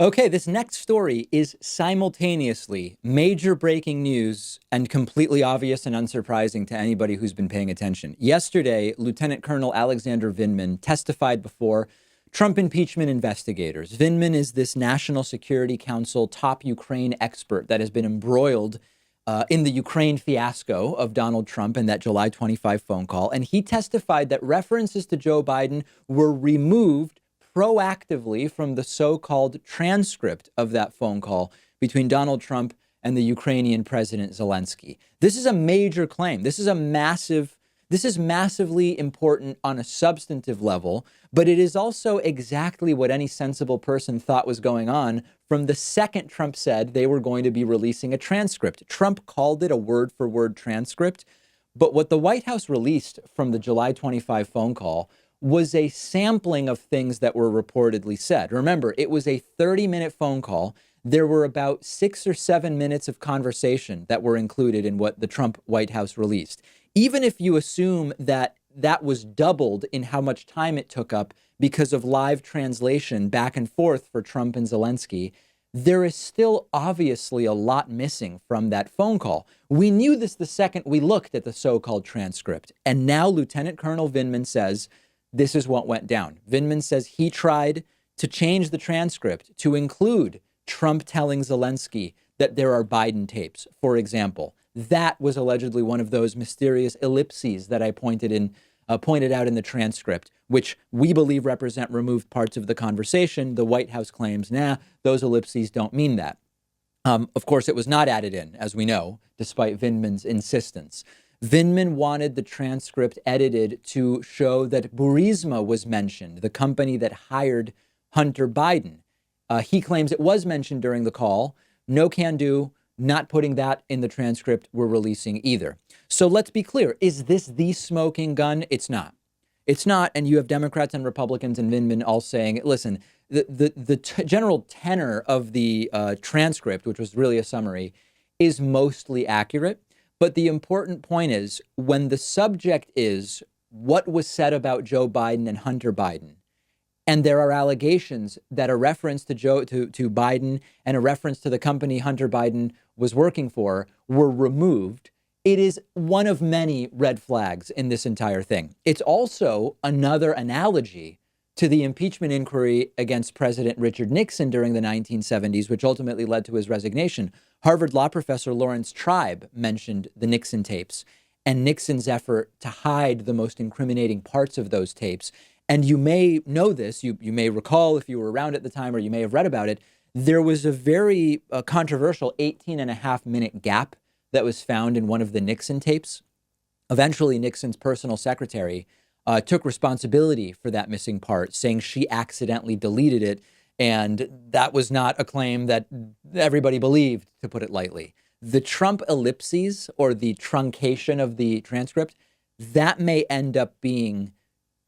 Okay, this next story is simultaneously major breaking news and completely obvious and unsurprising to anybody who's been paying attention. Yesterday, Lieutenant Colonel Alexander Vindman testified before Trump impeachment investigators. Vindman is this National Security Council top Ukraine expert that has been embroiled in the Ukraine fiasco of Donald Trump and that July 25 phone call. And he testified that references to Joe Biden were removed proactively from the so-called transcript of that phone call between Donald Trump and the Ukrainian President Zelensky. This is a major claim. This is massively important on a substantive level, but it is also exactly what any sensible person thought was going on from the second Trump said they were going to be releasing a transcript. Trump called it a word-for-word transcript, but what the White House released from the July 25 phone call was a sampling of things that were reportedly said. Remember, it was a 30-minute phone call. There were about 6 or 7 minutes of conversation that were included in what the Trump White House released. Even if you assume that that was doubled in how much time it took up because of live translation back and forth for Trump and Zelensky, there is still obviously a lot missing from that phone call. We knew this the second we looked at the so-called transcript. And now Lieutenant Colonel Vindman says, this is what went down. Vindman says he tried to change the transcript to include Trump telling Zelensky that there are Biden tapes, for example. That was allegedly one of those mysterious ellipses that I pointed out in the transcript, which we believe represent removed parts of the conversation. The White House claims, nah, those ellipses don't mean that. Of course, it was not added in, as we know, despite Vindman's insistence. Vindman wanted the transcript edited to show that Burisma was mentioned, the company that hired Hunter Biden. He claims it was mentioned during the call. No can do, not putting that in the transcript we're releasing either. So let's be clear. Is this the smoking gun? It's not. It's not. And you have Democrats and Republicans and Vindman all saying, listen, the general tenor of the transcript, which was really a summary, is mostly accurate. But the important point is when the subject is what was said about Joe Biden and Hunter Biden, and there are allegations that a reference to Biden and a reference to the company Hunter Biden was working for were removed, it is one of many red flags in this entire thing. It's also another analogy to the impeachment inquiry against President Richard Nixon during the 1970s, which ultimately led to his resignation. Harvard law professor Lawrence Tribe mentioned the Nixon tapes and Nixon's effort to hide the most incriminating parts of those tapes. And you may know this, you may recall if you were around at the time or you may have read about it, there was a very controversial 18-and-a-half-minute gap that was found in one of the Nixon tapes. Eventually, Nixon's personal secretary took responsibility for that missing part, saying she accidentally deleted it. And that was not a claim that everybody believed, to put it lightly. The Trump ellipses or the truncation of the transcript, that may end up being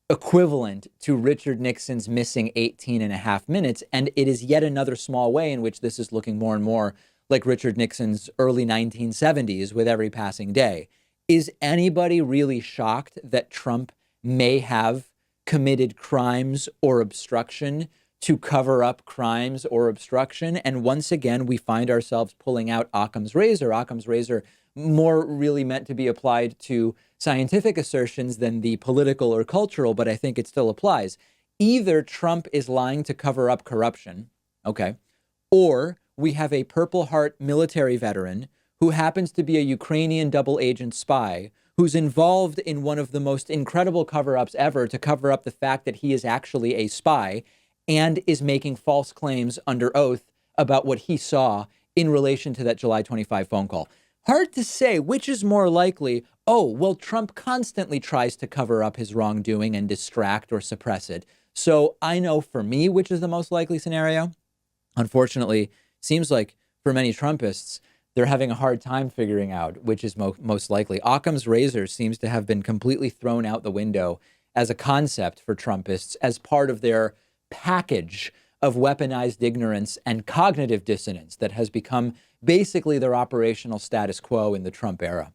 equivalent to Richard Nixon's missing 18-and-a-half minutes. And it is yet another small way in which this is looking more and more like Richard Nixon's early 1970s with every passing day. Is anybody really shocked that Trump may have committed crimes or obstruction to cover up crimes or obstruction? And once again, we find ourselves pulling out Occam's razor. Occam's razor more really meant to be applied to scientific assertions than the political or cultural, but I think it still applies. Either Trump is lying to cover up corruption, okay, or we have a Purple Heart military veteran who happens to be a Ukrainian double agent spy who's involved in one of the most incredible cover-ups ever to cover up the fact that he is actually a spy and is making false claims under oath about what he saw in relation to that July 25 phone call. Hard to say which is more likely. Oh, well, Trump constantly tries to cover up his wrongdoing and distract or suppress it. So I know for me, which is the most likely scenario. Unfortunately, seems like for many Trumpists, they're having a hard time figuring out which is most likely. Occam's razor seems to have been completely thrown out the window as a concept for Trumpists as part of their package of weaponized ignorance and cognitive dissonance that has become basically their operational status quo in the Trump era.